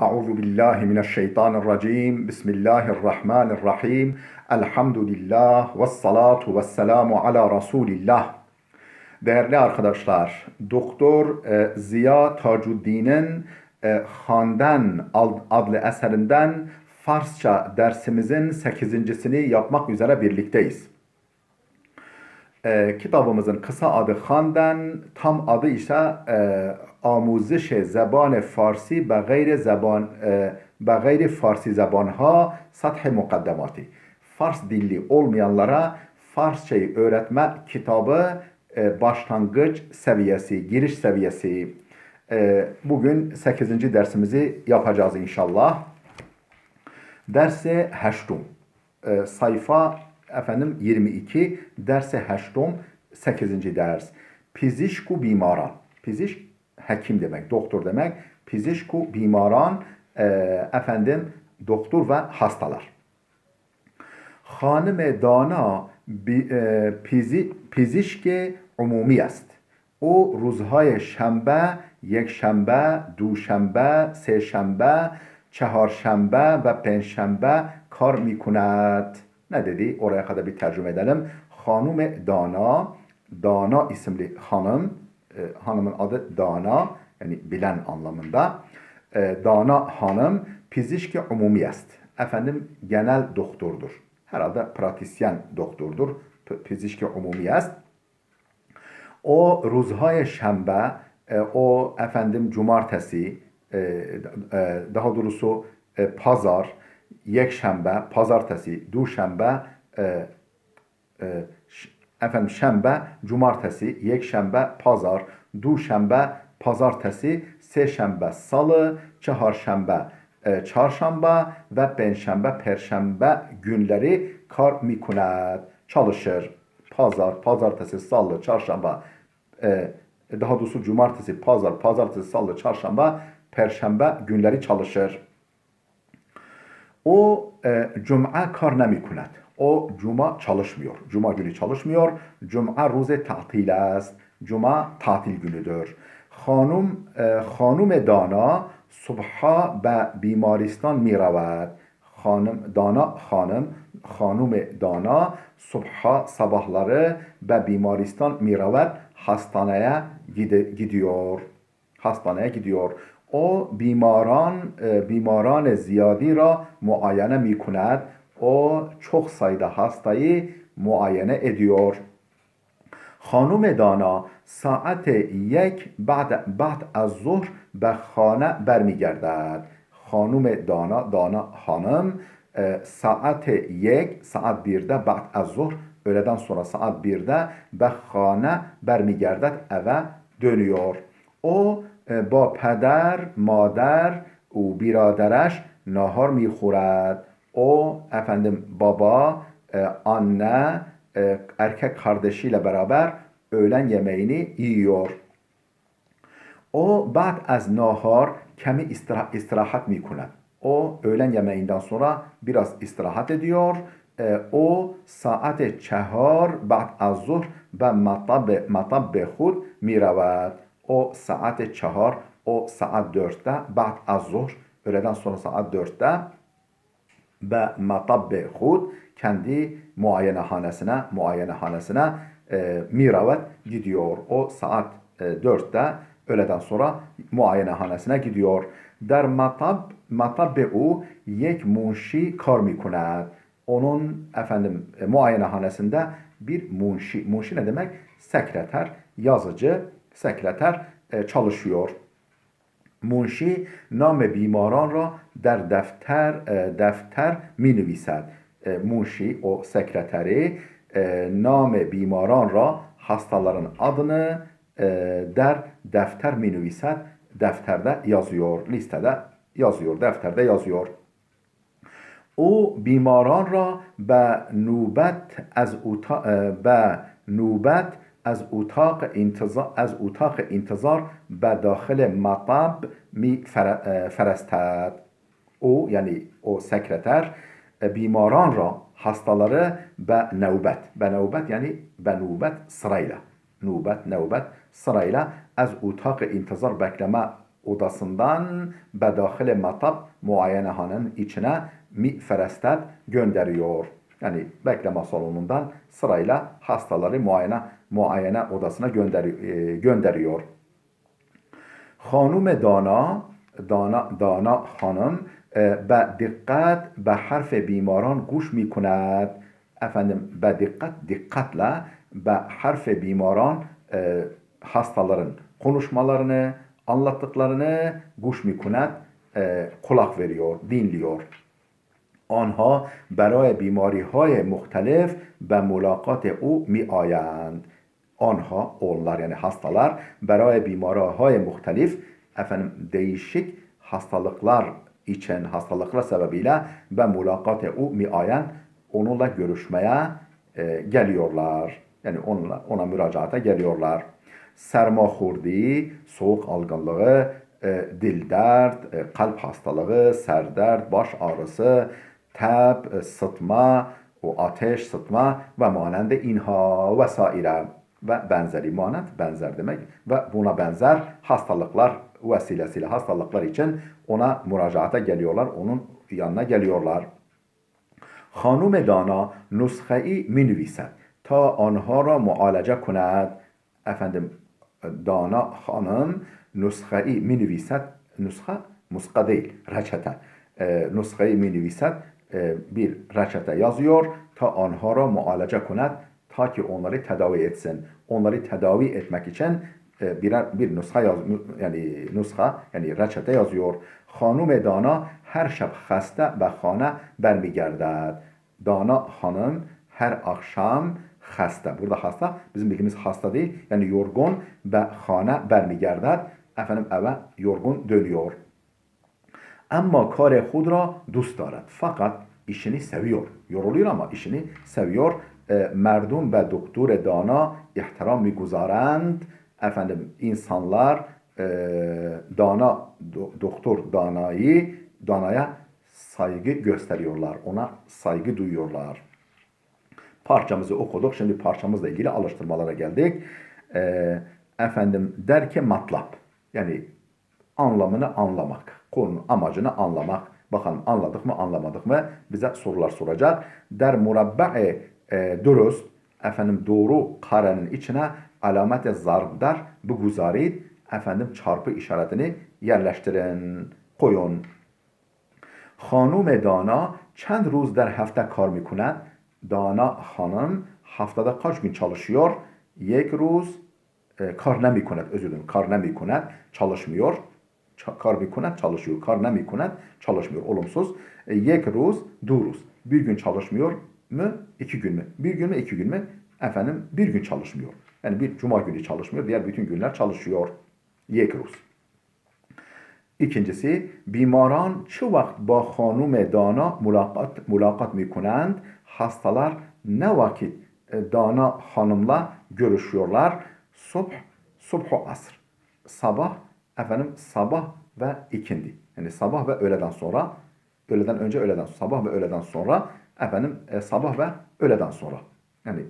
Euzu billahi mineşşeytanirracim. Bismillahirrahmanirrahim. Elhamdülillah ve salatu ve selamu ala Resulillah. Değerli arkadaşlar, Doktor Ziya Tacuddin'in Handan adlı eserinden Farsça dersimizin 8.sini yapmak üzere birlikteyiz. Kitabımızın kısa adı Handan, tam adı ise آموزش زبان فارسی به غیر فارسی زبانها سطح مقدماتی. Fars dilli olmayanlara Farsçayı öğretme kitabı başlangıç seviyesi, giriş seviyesi. Bugün 8. dersimizi yapacağız inşallah. Derse heştum. Sayfa 22, derse heştum, 8. ders. Pizişku bimaran. Pizişk hekim demek, doktor demek. Pizişku bimaran, doktor ve hastalar. Hanım dana pizişk umumi است. او روزهای شنبه، یکشنبه، دوشنبه، سهشنبه، چهارشنبه و پنجشنبه کار میکند. Ne dedi? Oraya kadar bir tercüme edelim. Hanım Dana, Dana isimli hanım, hanımın adı Dana, yani bilen anlamında. Dana hanım, pizişki umumi est. Genel doktordur. Herhalde pratisyen doktordur. Pizişki umumi est. O ruzhay şembe, o cumartesi, daha doğrusu pazar, yekşembe, pazartesi, duşembe, şembe, cumartesi, yekşembe, pazar, duşembe, pazartesi, seşembe, salı, çaharşembe, çarşamba ve penşembe, perşembe günleri kar mikunet, çalışır. Pazar, pazartesi, salı, çarşamba, daha doğrusu cumartesi, pazar, pazartesi, salı, çarşamba, perşembe günleri çalışır. O cuma kar nemikunet. O cuma çalışmıyor. Cuma günü çalışmıyor. Cuma ruze tatil است. Cuma tatil günüdür. خانم دانا صبحها به بیمارستان می رود. خانم دانا صبحها sabahları به بیمارستان می رود. Hastaneye gidiyor. Hastaneye gidiyor. O بیماران زیادی را معاینه می کند. O çok sayıda hastayı muayene ediyor. خانم دانا ساعت 1 بعد از ظهر به خانه برمیگردد. خانم دانا hanım saat 1'de بعد از ظهر, öğleden sonra saat 1'de به خانه برمیگردد, eve dönüyor. O با پدر، مادر و برادرش ناهار میخورد. O baba, anne, erkek kardeşiyle beraber öğlen yemeğini yiyor. O بعد از ناهار kemi istirahat میکند. O öğlen yemeğinden sonra biraz istirahat ediyor. O saat 4 بعد از ظهر به مطب خود میرود. O saat 4, o saat 4'te, بعد از ظهر, öğleden sonra saat 4'te, ve matabbe hud, kendi muayenehanesine miravet gidiyor. O saat 4'te, öğleden sonra muayenehanesine gidiyor. Der matabbe u yek munşi kar mikunad. Onun muayenehanesinde bir munşi ne demek? Sekreter, yazıcı, sekreter çalışıyor. منشی نام بیماران را در دفتر می نویسد. منشی o sekreteri نام بیماران را, hastaların adını der defter mi nüvisat, defterde yazıyor, listede yazıyor, defterde yazıyor. O بیماران را به نوبت از اتاق انتظار به داخل مطب می فرستد. O, yani o sekreter, بیماران را, hastaları به nöbet yani nöbet sırayla, nöbet sırayla az اتاق انتظار, bekleme odasından bedahil matab muayenehanenin içine mi ferestet gönderiyor. Yani bekleme salonundan sırayla hastaları muayene odasına gönderiyor. خانوم دانا خانم به دقت به حرف بیماران گوش می کند. Efendim به dikkatle به harf بیماران hastaların konuşmalarını, anlattıklarını گوش می کند kulak veriyor, dinliyor. آنها برای بیماری های مختلف به ملاقات او می آیند. Onha, onlar yani hastalar, برای بیماری‌های muhtelif, efendim değişik hastalıklar için, hastalıklar sebebiyle ve mülakate u miayen, onunla görüşmeye geliyorlar. Yani ona müracaata geliyorlar. Sermahurdi, soğuk algınlığı, dil dert, kalp hastalığı, serdert, baş ağrısı, teb, sıtma, o ateş, sıtma ve manende inha vesaire ve benzeri, manent benzer demek ve buna benzer hastalıklar vesilesiyle hastalıklar için ona müracaata geliyorlar, onun yanına geliyorlar. خانم دانا نسخه‌ای می‌نویسد تا آنها را معالجه کند. Efendim Dana hanım nuskhayı می‌نویسد. Muska değil, reçete. Nuskhayı می‌نویسد bir reçete yazıyor. Ta onha ra mualece kunet, ta ki onları tedavi etsin. Onları tedavi etmek için bir nuska yani reçete yazıyor. Hanım Dana her şab hasta ve khane bermigerdet. Dana hanım her akşam hasta. Burada hasta bizim bildiğimiz hasta değil. Yani yorgun ve khane bermigerdet. Efendim eve yorgun dönüyor. Ama kare khud ra dust darat. Fakat işini seviyor. Yoruluyor ama işini seviyor. Merdum ve doktor dana ihtiram miguzarand. Efendim insanlar doktor danaya saygı gösteriyorlar. Ona saygı duyuyorlar. Parçamızı okuduk. Şimdi parçamızla ilgili alıştırmalara geldik. Efendim derke matlap. Yani anlamını anlamak. Konunun amacını anlamak. Bakalım anladık mı anlamadık mı? Bize sorular soracak. Der murabba'i dürüst. Efendim doğru karenin içine alamet-i zarb der. Bu guzarid. Efendim çarpı işaretini yerleştirin. Koyun. Hanım Dana çend روز در hafta kar میکند. Dana hanım haftada kaç gün çalışıyor? Yek روز kar nemikunet, özür dilerim. Kar nemikunet çalışmıyor. Kar mikunet çalışıyor. Kar nemikunet çalışmıyor. Olumsuz. Yek روز du روز. Bir gün çalışmıyor mu? 2 gün mü? Bir gün mü? 2 gün mü? Efendim bir gün çalışmıyor. Yani bir cuma günü çalışmıyor. Diğer bütün günler çalışıyor. Yek روز. İkincisi, bimaran çı vakt ba hanum dana mulakat mikunend. Hastalar ne vakit Dana hanımla görüşüyorlar? Subhu asr. Sabah, efendim sabah ve ikindi. Yani sabah ve öğleden sonra, öğleden önce, öğleden sonra, sabah ve öğleden sonra, efendim sabah ve öğleden sonra. Yani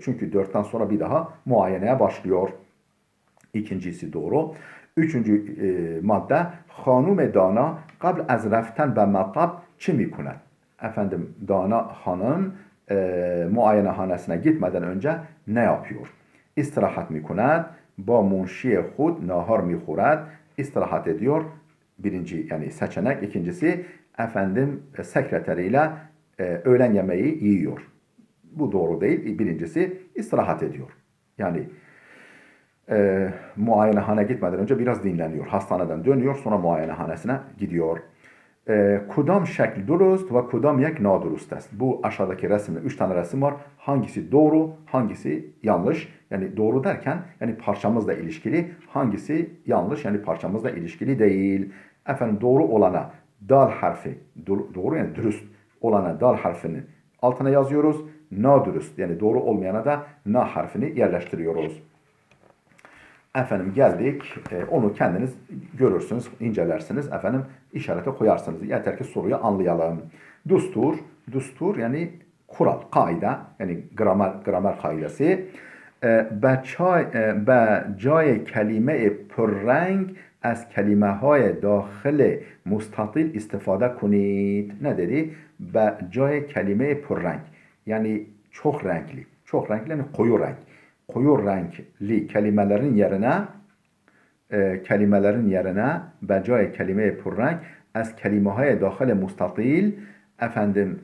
çünkü 4'ten sonra bir daha muayeneye başlıyor. İkincisi doğru. Üçüncü madde, hanum Dana qabl az raften be matab çi mikunet? Efendim Dana hanım muayenehanesine gitmeden önce ne yapıyor? İstirahat mikunet, ba munşiye hud nahar mikuret, istirahat ediyor. Birinci yani seçenek. İkincisi efendim sekreteriyle öğlen yemeği yiyor. Bu doğru değil. Birincisi istirahat ediyor. Yani muayenehane gitmeden önce biraz dinleniyor. Hastaneden dönüyor, sonra muayenehanesine gidiyor. Kudam şekli durust ve kudam yek nadurust est. Bu aşağıdaki resimde 3 tane resim var. Hangisi doğru, hangisi yanlış? Yani doğru derken yani parçamızla ilişkili, hangisi yanlış yani parçamızla ilişkili değil. Efendim doğru olana dal harfi, doğru yani dürüst olana dal harfini altına yazıyoruz. Nadurust yani doğru olmayana da na harfini yerleştiriyoruz. Efendim geldik, onu kendiniz görürsünüz, incelersiniz, efendim işarete koyarsınız. Yeter ki soruyu anlayalım. Dustur yani kural, kaide, yani gramer kaidesi. Be cay kelime pürrenk از کلمه های داخل مستطیل استفاده کنید. نه dedi به جای کلمه پررنگ yani çok renkli. Çok renkli yani koyu renk. Koyu renkli kelimelerin yerine به جای کلمه پررنگ از کلمه های داخل مستطیل efendim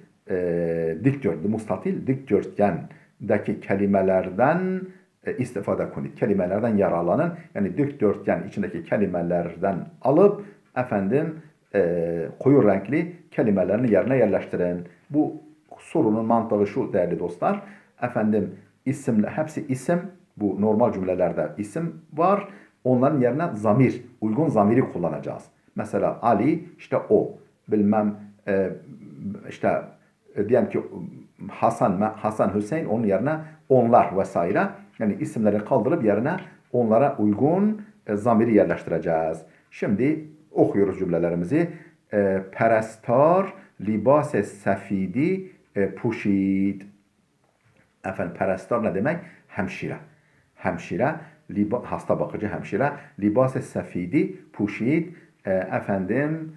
dikdört, mustatil dikdörtgendeki kelimelerden istifade kunit. Kelimelerden yararlanın. Yani dikdörtgen içindeki kelimelerden alıp efendim koyu renkli kelimelerini yerine yerleştirin. Bu sorunun mantığı şu değerli dostlar. Efendim hepsi isim. Bu normal cümlelerde isim var. Onların yerine zamir, uygun zamiri kullanacağız. Mesela Ali işte o. Bilmem işte diyelim ki Hasan Hüseyin onun yerine onlar vesaire. Yani isimleri kaldırıp yerine onlara uygun zamiri yerleştireceğiz. Şimdi okuyoruz cümlelerimizi. Perastar libas-ı sefidi puşid. Efendim perastar ne demek? Hemşire. Hemşire, hasta bakıcı hemşire. Libas-ı sefidi puşid. Efendim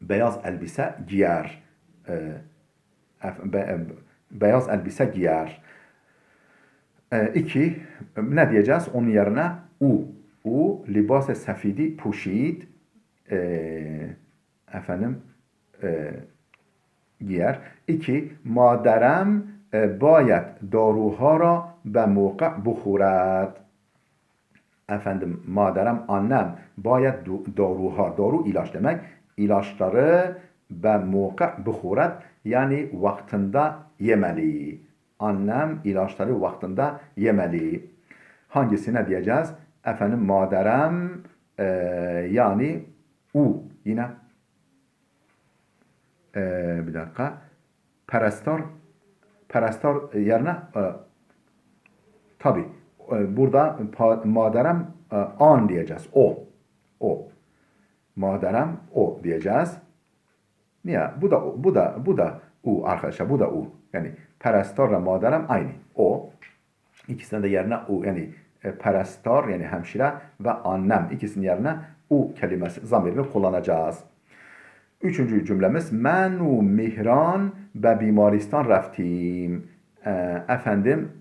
beyaz elbise giyer. Beyaz elbise giyer. İki, ne diyeceğiz? Onun yerine u libas-ı sefidi puşid giyer. İki, maderem bayet daruha ra be muqa buhurat. Efendim maderem annem bayet daruha, daru ilaç demek. İlaçları be muqa buhurat yani vaktinde yemeli. Annem ilaçları vaktinde yemeli. Hangisine diyeceğiz? Efendim maderem yani yine bir dakika perastar yerine tabi burada maderem an diyeceğiz. O. Maderem o diyeceğiz. Niye? Bu da arkadaşlar. Bu da Yani perastarla maderem aynı. O. İkisinin de yerine yani perastar yani hemşire ve annem ikisinin yerine kelimesi zamirini kullanacağız. Üçüncü cümlemiz men u Mihran be bimaristan raftim. Efendim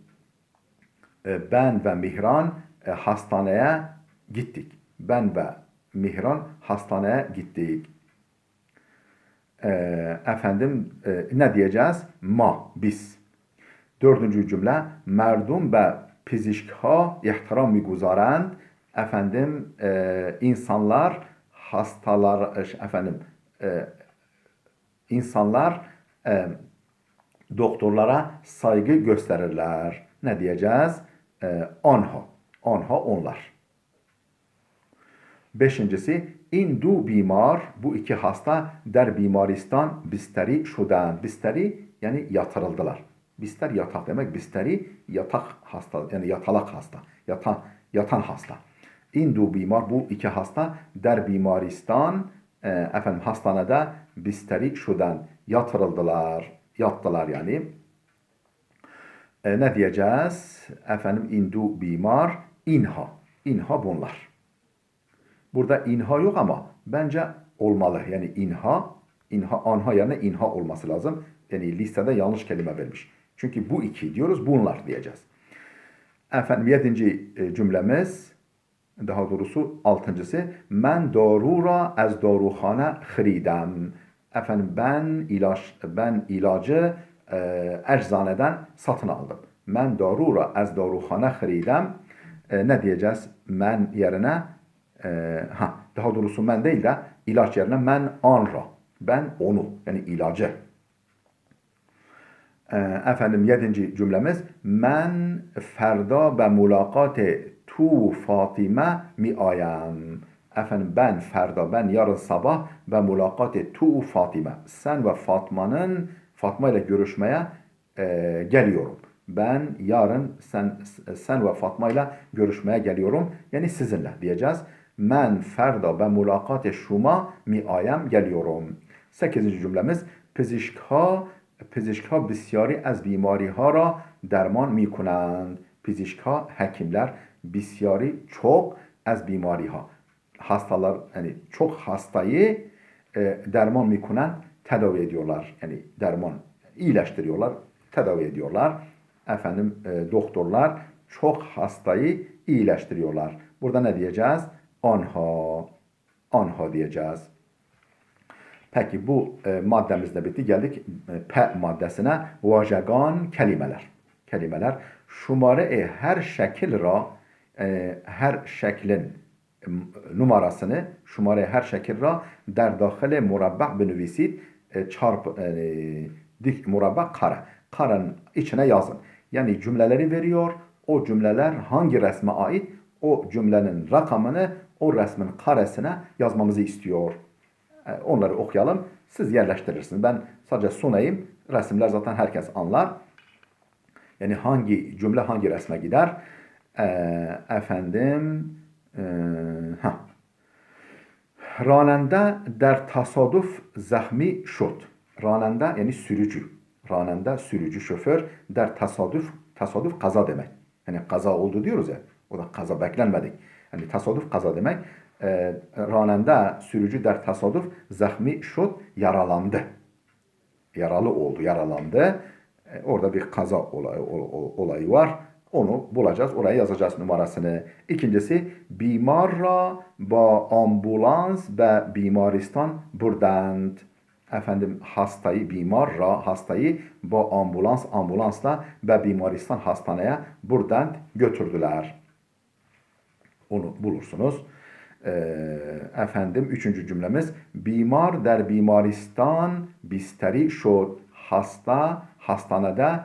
ben ve Mihran hastaneye gittik. Ben ve Mihran hastaneye gittik. Ne diyeceğiz? Biz. Dördüncü cümle merdum be pizişkha ihtiram miguzarend. İnsanlar insanlar doktorlara saygı gösterirler. Ne diyeceğiz? Onlar. Beşincisi indu bimar bu iki hasta der bimaristan bisteri şudan. Bisteri yani yatırıldılar. Bister yatak demek. Bisteri yatak hasta yani yatalak hasta. Yatan hasta. İndu bimar bu iki hasta der bimaristan hastanede bisteri şudan yattılar yani. Ne diyeceğiz? İndu bimar inha bunlar. Burada inha yok ama bence olmalı. Yani anha yerine inha olması lazım. Yani listede yanlış kelime vermiş. Çünkü bu iki diyoruz bunlar diyeceğiz. Yedinci cümlemiz daha doğrusu altıncısı men darura az daruhane xridem. Ben ilacı eczaneden satın aldım. Men darura az daruhane xridem. Ne diyeceğiz? Men yerine daha doğrusu men değil de ilaç yerine men anra. Ben onu yani ilacı. Yedinci cümlemiz men ferda be mulakate tu Fatime mi ayam. Ben yarın sabah ve mulakate tu Fatime. Sen ve Fatma ile görüşmeye geliyorum. Ben yarın sen ve Fatma ile görüşmeye geliyorum. Yani sizinle diyeceğiz. Men ferda ve mulakate şuma mi ayam geliyorum. Sekizinci cümlemiz پزشکها بسیاری از بیماری ها را درمان می کنند. pizişka, hekimler bisyari çok az bimari ha. Hastalar yani çok hastayı derman mikunen tedavi ediyorlar. Yani derman iyileştiriyorlar, tedavi ediyorlar. Doktorlar çok hastayı iyileştiriyorlar. Burada ne diyeceğiz? Anha. Anha diyeceğiz. Peki bu maddemiz de bitti. Geldik P maddesine. Vajagan kelimeler. Kelimeler. Şumare her şekil ra her şeklin numarasını şumare her şekil ra der dahil murabba benüvisit çarp dik murabba kare. Karenin içine yazın. Yani cümleleri veriyor. O cümleler hangi resme ait? O cümlenin rakamını o resmin karesine yazmamızı istiyor. Onları okuyalım. Siz yerleştirirsiniz. Ben sadece sunayım. Resimler zaten herkes anlar. Yani hangi cümle hangi resme gider? Ranende der tasadüf zahmi şut. Ranende yani sürücü. Ranende sürücü, şoför. Der tasadüf kaza demek. Yani kaza oldu diyoruz ya. O da kaza beklenmedik. Yani tasadüf kaza demek. Ranende sürücü der tasadüf zahmi şut, yaralandı. Yaralı oldu, yaralandı. Orada bir kaza olayı var. Onu bulacağız, oraya yazacağız numarasını. İkincisi, bimarra ba ambulans ve bimaristan burdand. Hastayı ba ambulansla ve bimaristan hastaneye buradan götürdüler. Onu bulursunuz. Üçüncü cümlemiz, bimar der bimaristan bisteri şod. Hasta hastanede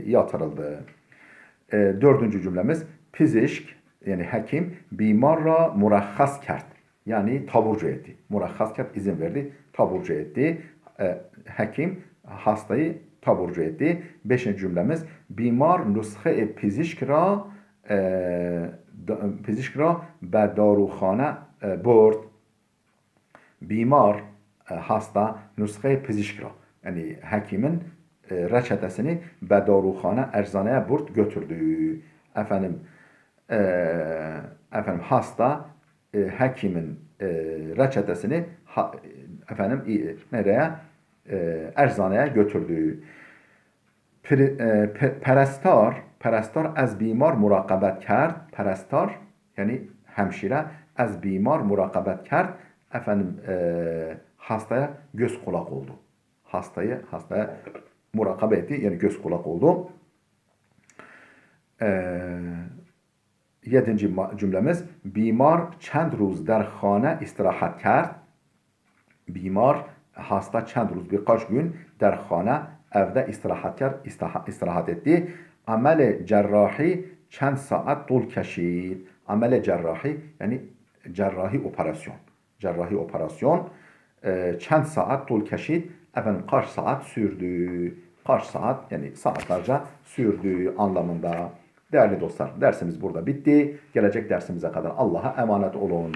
yatırıldı. Dördüncü cümlemiz, pizişk yani hekim bimarra murahhas kert. Yani taburcu etti. Murahhas kert izin verdi, taburcu etti. Hekim hastayı taburcu etti. Beşinci cümlemiz, bimar nuskhe pizişk ra be darukhane برد. Bimar hasta nuskhe pizişk ra yani hekimin reçetesini be darukhane eczaneye götürdü. Hasta hekimin reçetesini nereye? Eczaneye götürdü. Perestار از بیمار مراقبت کرد. Perestار yani hemşire az bimar murakabat kert. Hastaya göz kulak oldu. Hastaya murakabe etti yani göz kulak oldu. Yedinci cümlemiz, bimar çend ruz der khane istirahat kert. Bimar hasta çend ruz birkaç gün der khane evde istirahat etti. Amel cerrahi çend saat طول کشید. Amel cerrahi yani cerrahi operasyon. Çend saat طول کشید. Kaç saat sürdü? Kaç saat yani saatlerce sürdü anlamında. Değerli dostlar, dersimiz burada bitti. Gelecek dersimize kadar Allah'a emanet olun.